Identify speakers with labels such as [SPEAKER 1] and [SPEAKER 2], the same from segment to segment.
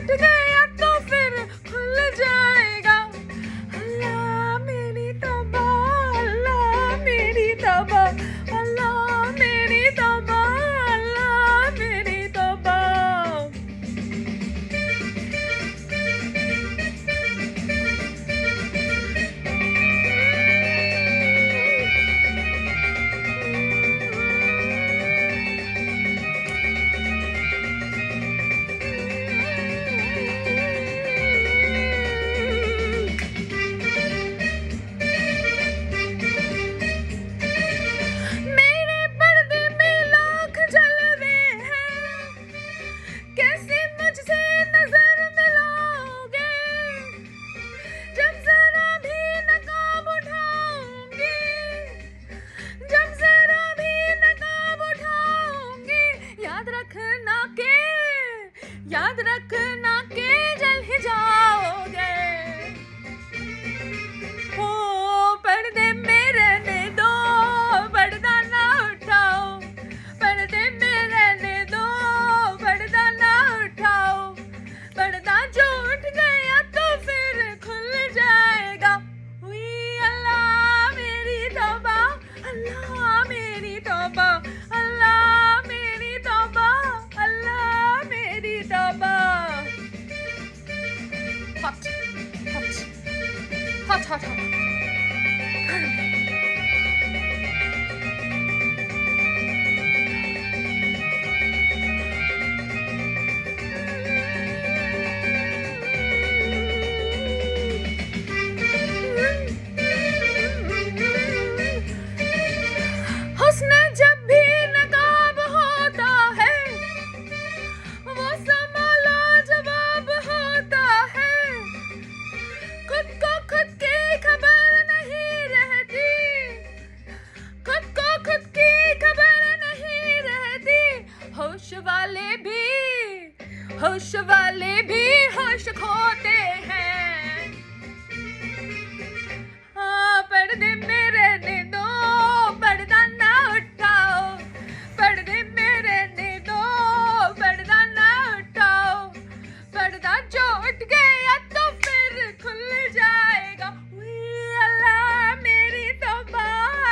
[SPEAKER 1] उठ गया तो फिर खुल जाएगा। अल्लाह मेरी तौबा, अल्लाह मेरी तौबा, अल्लाह मेरी तौबा, अल्लाह मेरी तौबा। मेरे पर्दे में लाख जलवे हैं, कैसे मुझसे नजर मिलाओगे? जब जरा भी नकाब उठाऊंगी, जब जरा भी नकाब उठाऊंगी, याद रखना के, याद रखना के जल ही जाओगे। हो पर्दे में रहने दो, पर्दा ना उठाओ, पर्दे में रहने दो, पर्दा ना उठाओ। पर्दा जो उठ गया तो फिर खुल जाएगा। हुई अल्लाह मेरी तौबा, अल्लाह मेरी तौबा, अल्लाह मेरी तौबा, अल्लाह मेरी तौबा। हट हट हट हट हट। हुस्न जब भी नकाब होता है, वो समा लाजवाब होता है। खुद को खुद की खबर नहीं रहती, खुद को खुद की खबर नहीं रहती। होश वाले भी, होश वाले भी होश खोते हैं। हाँ पर्दे में रहने दो, पर्दा ना उठाओ, पर्दे में रहने दो, पर्दा ना उठाओ। पर्दा जो उठ गया तो फिर खुल जाएगा। हुई अल्लाह मेरी तौबा,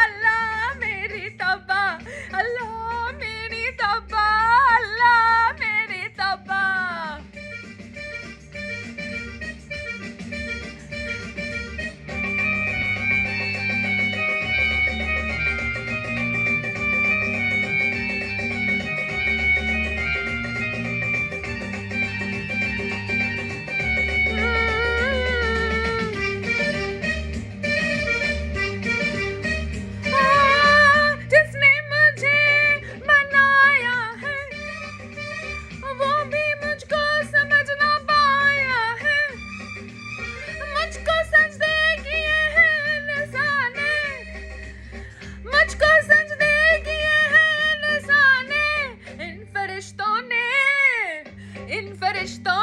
[SPEAKER 1] अल्लाह मेरी तौबा, अल्लाह मेरी तौबा, अल्लाह मेरी तौबा। जिसने मुझे बनाया है, वो भी मुझको समझ ना पाया है। मुझको सजदे किए हैं इंसाने, मुझको सजदे किए हैं इंसाने। इन फरिश्तों ने, इन फरिश्तों